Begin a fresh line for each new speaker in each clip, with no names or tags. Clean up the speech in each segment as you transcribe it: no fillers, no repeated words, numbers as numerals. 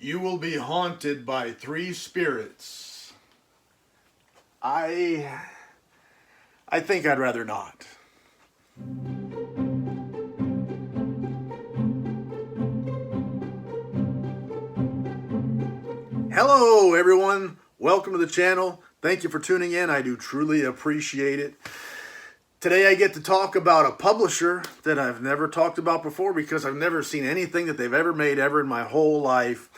You will be haunted by three spirits. I think I'd rather not. Hello everyone, welcome to the channel. Thank you for tuning in. I do truly appreciate it. Today I get to talk about a publisher that I've never talked about before because I've never seen anything that they've ever made ever in my whole life,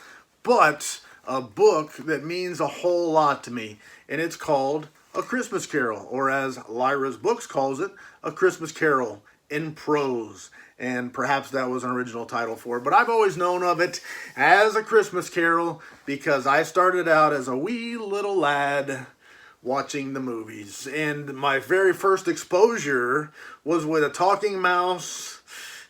but a book that means a whole lot to me, and it's called A Christmas Carol, or as Lyra's Books calls it, A Christmas Carol in Prose. And perhaps that was an original title for it, but I've always known of it as A Christmas Carol because I started out as a wee little lad watching the movies, and my very first exposure was with a talking mouse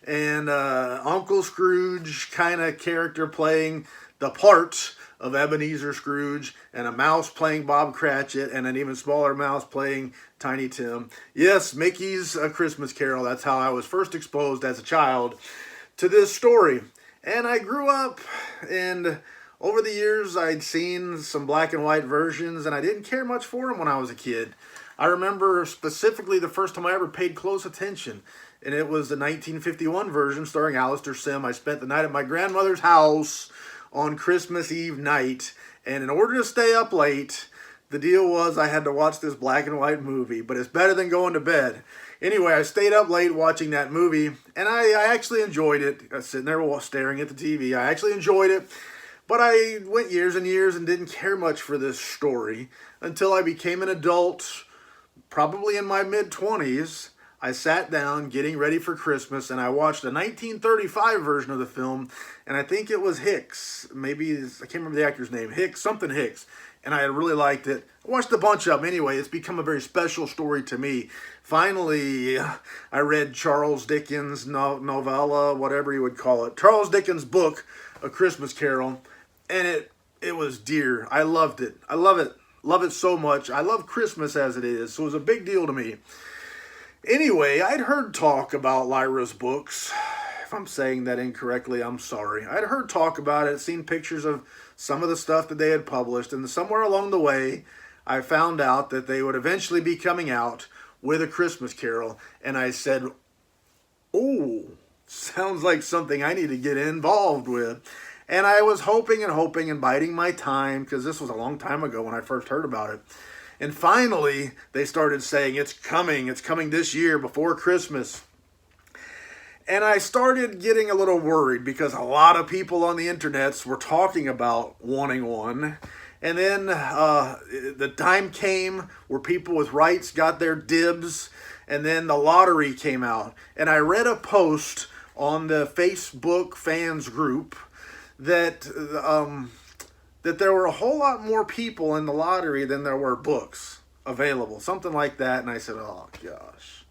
and Uncle Scrooge kind of character playing the part of Ebenezer Scrooge, and a mouse playing Bob Cratchit, and an even smaller mouse playing Tiny Tim. Yes, Mickey's A Christmas Carol. That's how I was first exposed as a child to this story. And I grew up, and over the years I'd seen some black and white versions, and I didn't care much for them when I was a kid. I remember specifically the first time I ever paid close attention, and it was the 1951 version starring Alistair Sim. I spent the night at my grandmother's house on Christmas Eve night, and in order to stay up late, the deal was I had to watch this black and white movie, but it's better than going to bed. Anyway, I stayed up late watching that movie, and I actually enjoyed it. I was sitting there staring at the TV. I actually enjoyed it, but I went years and years and didn't care much for this story until I became an adult, probably in my mid-20s. I sat down getting ready for Christmas, and I watched a 1935 version of the film, and I think it was Hicks. Maybe, I can't remember the actor's name. Hicks, something Hicks. And I really liked it. I watched a bunch of them anyway. It's become a very special story to me. Finally, I read Charles Dickens' novella, whatever you would call it. Charles Dickens' book, A Christmas Carol, and it was dear. I loved it. I love it. Love it so much. I love Christmas as it is, so it was a big deal to me. Anyway, I'd heard talk about Lyra's books. If I'm saying that incorrectly, I'm sorry. I'd heard talk about it, seen pictures of some of the stuff that they had published, and somewhere along the way, I found out that they would eventually be coming out with A Christmas Carol, and I said, oh, sounds like something I need to get involved with. And I was hoping and biding my time, because this was a long time ago when I first heard about it. And finally, they started saying, it's coming this year before Christmas. And I started getting a little worried because a lot of people on the internets were talking about wanting one. And then the time came where people with rights got their dibs, and then the lottery came out. And I read a post on the Facebook fans group that that there were a whole lot more people in the lottery than there were books available. Something like that. And I said, oh gosh,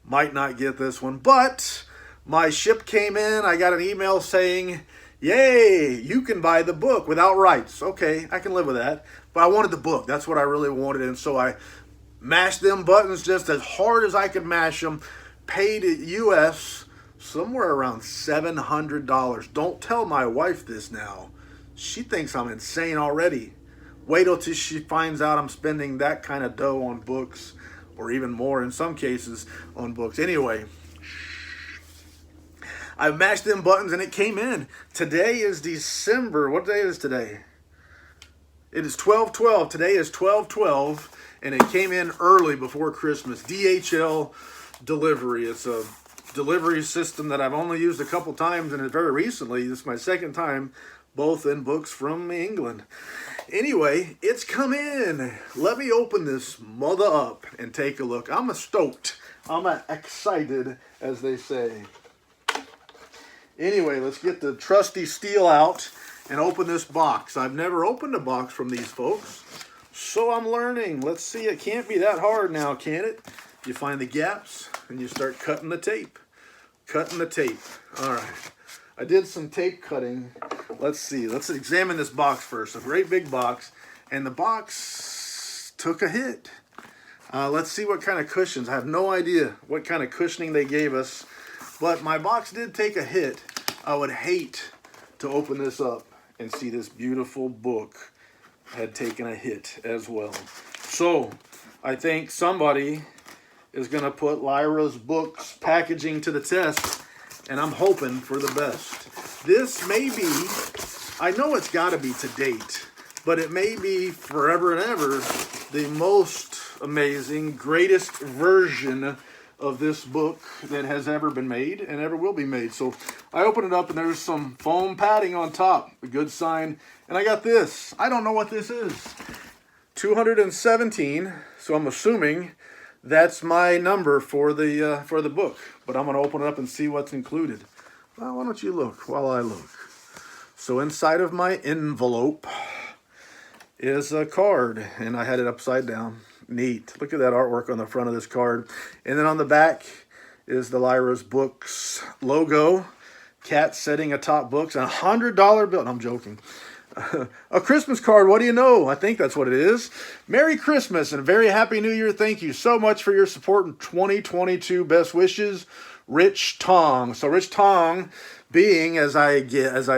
might not get this one. But my ship came in. I got an email saying, yay, you can buy the book without rights. Okay, I can live with that. But I wanted the book. That's what I really wanted. And so I mashed them buttons just as hard as I could mash them. Paid US somewhere around $700. Don't tell my wife this now. She thinks I'm insane already. Wait till she finds out I'm spending that kind of dough on books, or even more in some cases on books. Anyway, I mashed them buttons and it came in. Today is December. What day is today? It is 12/12. Today is 12/12, and it came in early before Christmas. DHL delivery. It's a delivery system that I've only used a couple times, and very recently. This is my second time, both in books from England. Anyway, it's come in. Let me open this mother up and take a look. I'm stoked. I'm excited, as they say. Anyway, let's get the trusty steel out and open this box. I've never opened a box from these folks, so I'm learning. Let's see. It can't be that hard now, can it? You find the gaps and you start cutting the tape. Cutting the tape. All right. I did some tape cutting. Let's see. Let's examine this box first. A great big box. And the box took a hit. Let's see what kind of cushions. I have no idea what kind of cushioning they gave us. But my box did take a hit. I would hate to open this up and see this beautiful book had taken a hit as well. So I think somebody is going to put Lyra's books packaging to the test, and I'm hoping for the best. This may be, I know it's got to be to date, but it may be forever and ever the most amazing, greatest version of this book that has ever been made and ever will be made. So I open it up and there's some foam padding on top, a good sign. And I got this. I don't know what this is. 217. So I'm assuming that's my number for the book. But I'm going to open it up and see what's included. Well, why don't you look while I look? So inside of my envelope is a card, and I had it upside down. Neat. Look at that artwork on the front of this card. And then on the back is the Lyra's Books logo. Cat sitting atop books. A $100 bill. I'm joking. A Christmas card. What do you know? I think that's what it is. Merry Christmas and a very Happy New Year. Thank you so much for your support in 2022. Best wishes, Rich Tong. So Rich Tong being, as I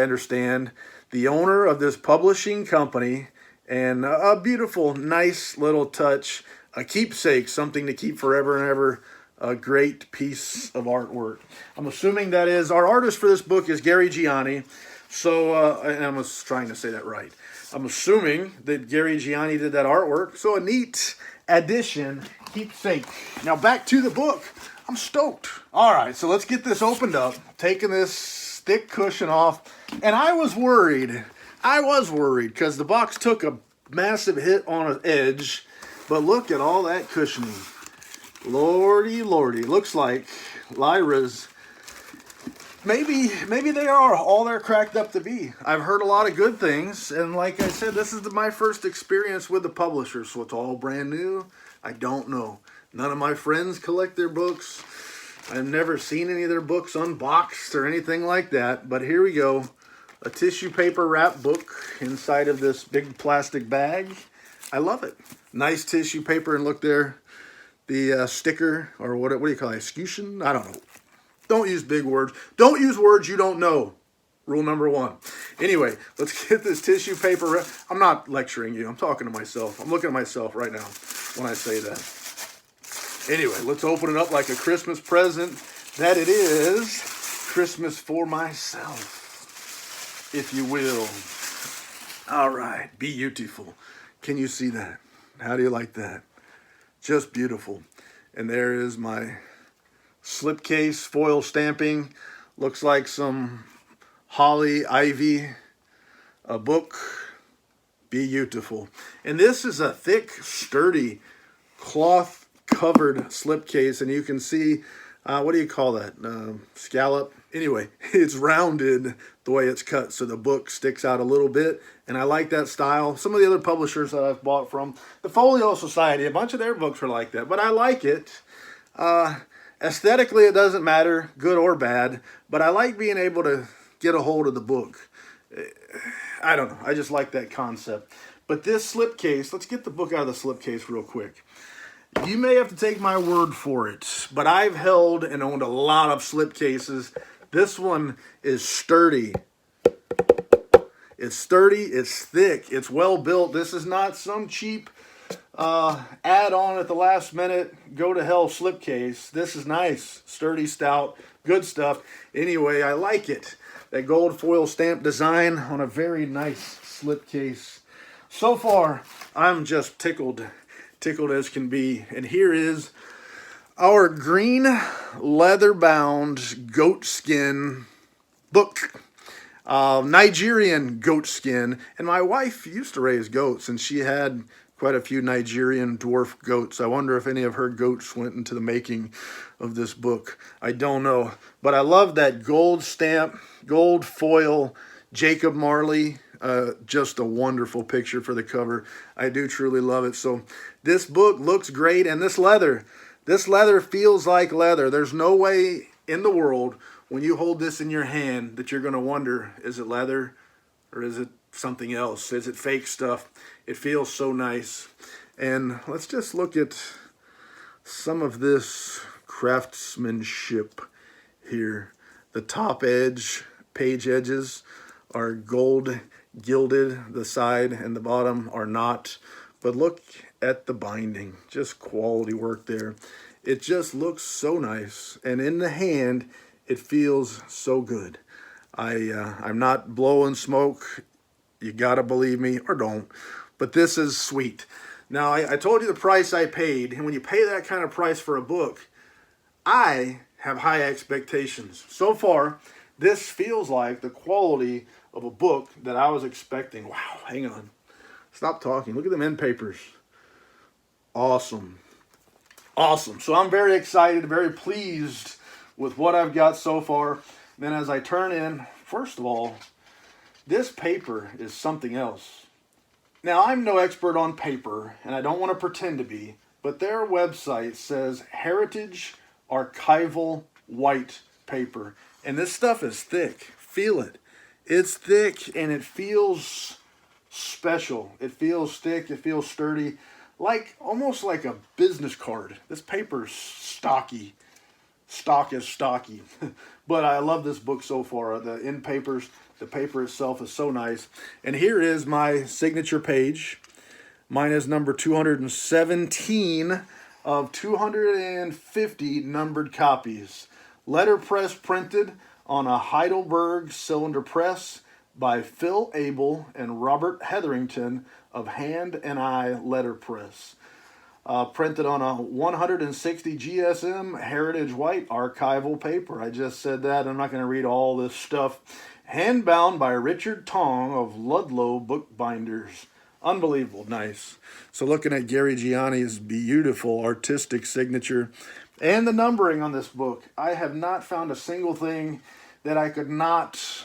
understand, the owner of this publishing company. And a beautiful, nice little touch, a keepsake, something to keep forever and ever, a great piece of artwork. I'm assuming that is, our artist for this book is Gary Gianni. So, and I was trying to say that right. I'm assuming that Gary Gianni did that artwork. So a neat addition, keepsake. Now back to the book. I'm stoked. All right, so let's get this opened up, taking this thick cushion off. And I was worried because the box took a massive hit on an edge, but look at all that cushioning. Lordy, lordy. Looks like Lyra's, maybe they are all they're cracked up to be. I've heard a lot of good things, and like I said, this is my first experience with the publisher, so it's all brand new. I don't know. None of my friends collect their books. I've never seen any of their books unboxed or anything like that, but here we go. A tissue paper wrap book inside of this big plastic bag. I love it. Nice tissue paper, and look there, the sticker, or what do you call it, escutcheon? I don't know. Don't use big words. Don't use words you don't know. Rule number 1. Anyway, let's get this tissue paper. I'm not lecturing you. I'm talking to myself. I'm looking at myself right now when I say that. Anyway, let's open it up like a Christmas present that it is. Christmas for myself, if you will. All right, beautiful. Can you see that? How do you like that? Just beautiful. And there is my slipcase, foil stamping. Looks like some holly, ivy, a book. Beautiful. And this is a thick, sturdy, cloth-covered slipcase. And you can see, what do you call that? Scallop? Anyway, it's rounded the way it's cut, so the book sticks out a little bit, and I like that style. Some of the other publishers that I've bought from, the Folio Society, a bunch of their books are like that, but I like it. Aesthetically, it doesn't matter, good or bad, but I like being able to get a hold of the book. I don't know, I just like that concept. But this slipcase, let's get the book out of the slipcase real quick. You may have to take my word for it, but I've held and owned a lot of slipcases. This one is sturdy. It's sturdy, it's thick, it's well built. This is not some cheap add-on at the last minute, go to hell slipcase. This is nice, sturdy, stout, good stuff. Anyway, I like it. That gold foil stamp design on a very nice slipcase. So far, I'm just tickled as can be. And here is our green leather-bound goat skin book. Nigerian goat skin. And my wife used to raise goats, and she had quite a few Nigerian dwarf goats. I wonder if any of her goats went into the making of this book. I don't know. But I love that gold stamp, gold foil, Jacob Marley. Just a wonderful picture for the cover. I do truly love it. So this book looks great, and this leather feels like leather. There's no way in the world when you hold this in your hand that you're going to wonder, is it leather or is it something else? Is it fake stuff? It feels so nice. And let's just look at some of this craftsmanship here. The top edge, page edges, are gold gilded. The side and the bottom are not. But look at the binding. Just quality work there. It just looks so nice. And in the hand, it feels so good. I'm not blowing smoke. You gotta believe me, or don't. But this is sweet. Now, I told you the price I paid. And when you pay that kind of price for a book, I have high expectations. So far, this feels like the quality of a book that I was expecting. Wow, hang on. Stop talking. Look at them end papers. Awesome. Awesome. So I'm very excited, very pleased with what I've got so far. Then as I turn in, first of all, this paper is something else. Now, I'm no expert on paper, and I don't want to pretend to be, but their website says Heritage Archival White Paper. And this stuff is thick. Feel it. It's thick, and it feels special. It feels thick. It feels sturdy. Almost like a business card. This paper's stocky. Stock is stocky. But I love this book so far. The end papers, the paper itself is so nice. And here is my signature page. Mine is number 217 of 250 numbered copies. Letterpress printed on a Heidelberg cylinder press by Phil Abel and Robert Hetherington of Hand and Eye Letterpress. Printed on a 160 GSM Heritage White archival paper. I just said that. I'm not going to read all this stuff. Hand bound by Richard Tong of Ludlow Bookbinders. Unbelievable. Nice. So looking at Gary Gianni's beautiful artistic signature and the numbering on this book, I have not found a single thing that I could not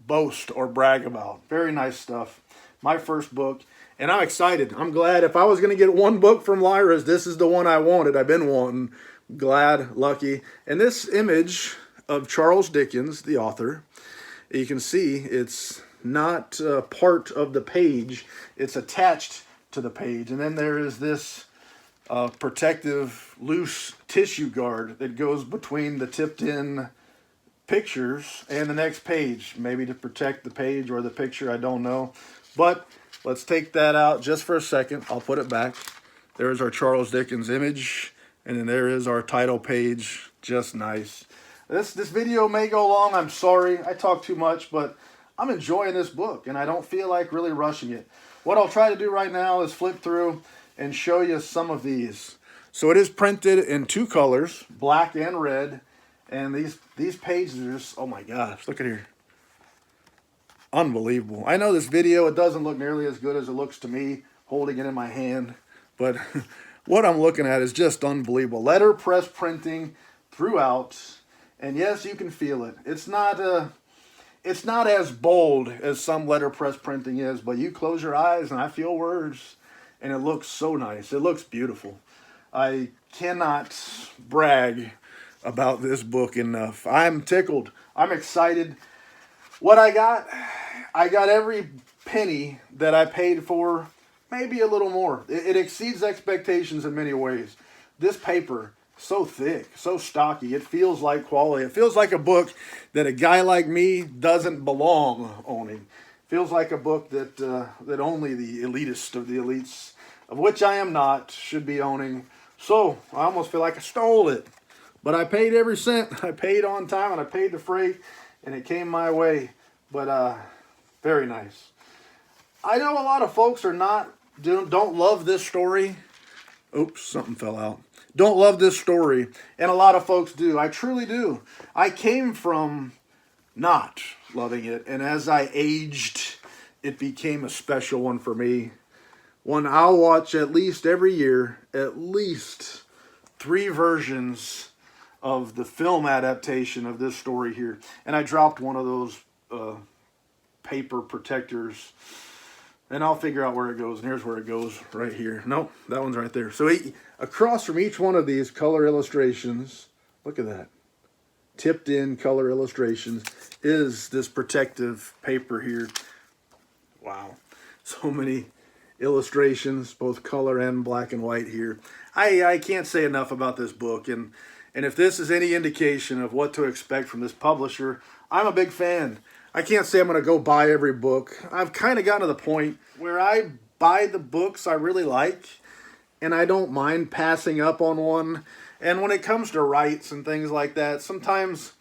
boast or brag about. Very nice stuff. My first book. And I'm excited. I'm glad. If I was going to get one book from Lyra's, this is the one I wanted. I've been wanting. Glad, lucky. And this image of Charles Dickens, the author, you can see it's not part of the page. It's attached to the page. And then there is this protective loose tissue guard that goes between the tipped-in pictures and the next page. Maybe to protect the page or the picture, I don't know. But let's take that out just for a second. I'll put it back. There's our Charles Dickens image. And then there is our title page. Just nice. This video may go long. I'm sorry. I talk too much, but I'm enjoying this book, and I don't feel like really rushing it. What I'll try to do right now is flip through and show you some of these. So it is printed in two colors, black and red. And these pages are just, oh my gosh, look at here. Unbelievable. I know this video, it doesn't look nearly as good as it looks to me holding it in my hand, but what I'm looking at is just unbelievable. Letterpress printing throughout, and yes, you can feel it. It's not as bold as some letterpress printing is, but you close your eyes and I feel words, and it looks so nice. It looks beautiful. I cannot brag about this book enough. I'm tickled. I'm excited. What I got every penny that I paid for, maybe a little more. It exceeds expectations in many ways. This paper, so thick, so stocky, it feels like quality. It feels like a book that a guy like me doesn't belong owning. It feels like a book that only the elitist of the elites, of which I am not, should be owning. So I almost feel like I stole it. But I paid every cent. I paid on time and I paid the freight, and it came my way. But very nice. I know a lot of folks don't love this story. Oops, something fell out. Don't love this story, and a lot of folks do. I truly do. I came from not loving it, and as I aged, it became a special one for me. One I'll watch at least every year, at least 3 versions of the film adaptation of this story here. And I dropped one of those paper protectors, and I'll figure out where it goes. And here's where it goes, right here. Nope, that one's right there. So across from each one of these color illustrations, look at that, tipped in color illustrations, is this protective paper here. Wow, so many illustrations, both color and black and white here. I can't say enough about this book, and if this is any indication of what to expect from this publisher, I'm a big fan. I can't say I'm going to go buy every book. I've kind of gotten to the point where I buy the books I really like, and I don't mind passing up on one. And when it comes to rights and things like that, sometimes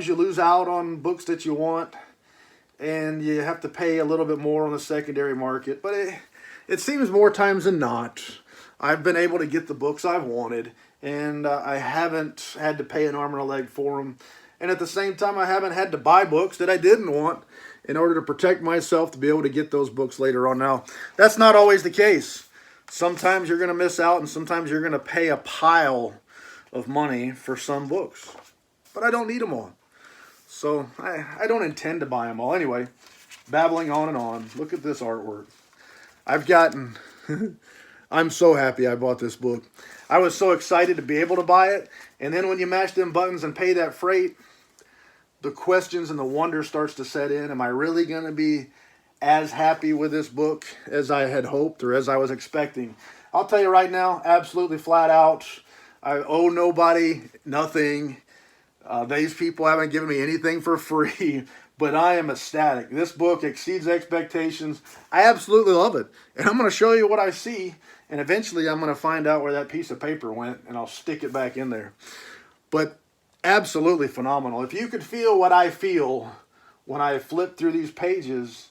you lose out on books that you want, and you have to pay a little bit more on the secondary market. But it seems more times than not, I've been able to get the books I've wanted, and I haven't had to pay an arm and a leg for them. And at the same time, I haven't had to buy books that I didn't want in order to protect myself to be able to get those books later on. Now, that's not always the case. Sometimes you're going to miss out, and sometimes you're going to pay a pile of money for some books. But I don't need them all. So I don't intend to buy them all. Anyway, babbling on and on. Look at this artwork. I'm so happy I bought this book. I was so excited to be able to buy it. And then when you mash them buttons and pay that freight, the questions and the wonder starts to set in. Am I really going to be as happy with this book as I had hoped or as I was expecting? I'll tell you right now, absolutely flat out, I owe nobody nothing. These people haven't given me anything for free, but I am ecstatic. This book exceeds expectations. I absolutely love it. And I'm going to show you what I see, and eventually I'm going to find out where that piece of paper went, and I'll stick it back in there. But absolutely phenomenal. If you could feel what I feel when I flip through these pages,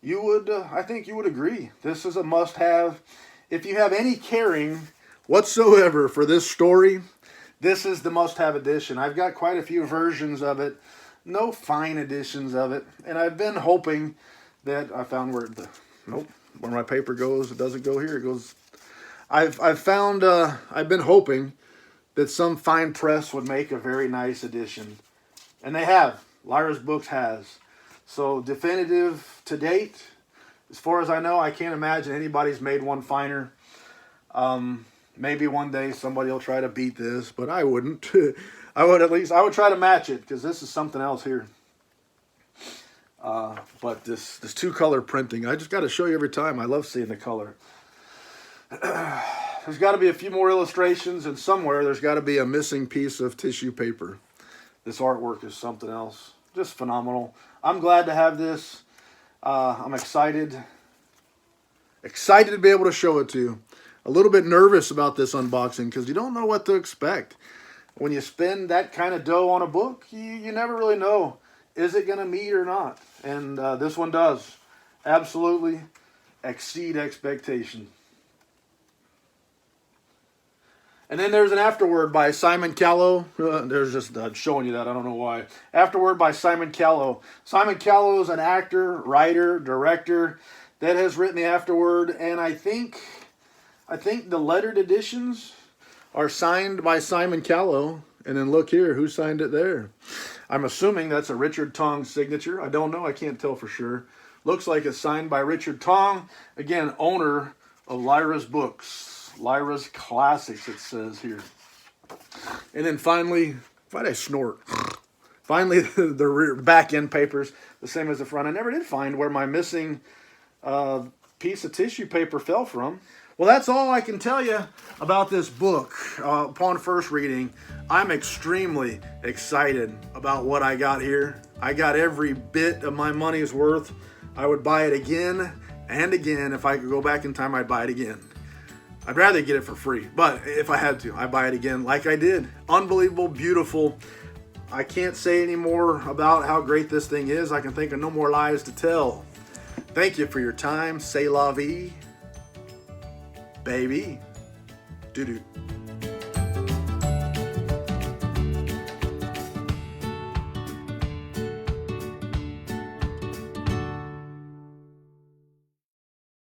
you would, I think you would agree. This is a must-have. If you have any caring whatsoever for this story, this is the must-have edition. I've got quite a few versions of it, no fine editions of it, and I've been hoping that I found where where my paper goes. It doesn't go here. It goes. I've been hoping that some fine press would make a very nice edition. And they have. Lyra's Books has. So definitive to date. As far as I know, I can't imagine anybody's made one finer. Maybe one day somebody will try to beat this, but I wouldn't. I would try to match it, because this is something else here. But this two-color printing, I just got to show you every time. I love seeing the color. There's got to be a few more illustrations, and somewhere there's got to be a missing piece of tissue paper. This artwork is something else. Just phenomenal. I'm glad to have this. I'm excited to be able to show it to you. A little bit nervous about this unboxing because you don't know what to expect. When you spend that kind of dough on a book, you never really know, is it going to meet or not? And this one does absolutely exceed expectation. And then there's an afterword by Simon Callow. There's just showing you that. I don't know why. Afterword by Simon Callow. Simon Callow is an actor, writer, director that has written the afterword. And I think the lettered editions are signed by Simon Callow. And then look here, who signed it there? I'm assuming that's a Richard Tong signature. I don't know. I can't tell for sure. Looks like it's signed by Richard Tong. Again, owner of Lyra's Books. Lyra's Classics, it says here. And then finally, why'd I snort? Finally, the rear, back end papers, the same as the front. I never did find where my missing piece of tissue paper fell from. Well, that's all I can tell you about this book. Upon first reading, I'm extremely excited about what I got here. I got every bit of my money's worth. I would buy it again and again. If I could go back in time, I'd buy it again. I'd rather get it for free, but if I had to, I'd buy it again like I did. Unbelievable, beautiful. I can't say any more about how great this thing is. I can think of no more lies to tell. Thank you for your time. C'est la vie, baby. Doo-doo.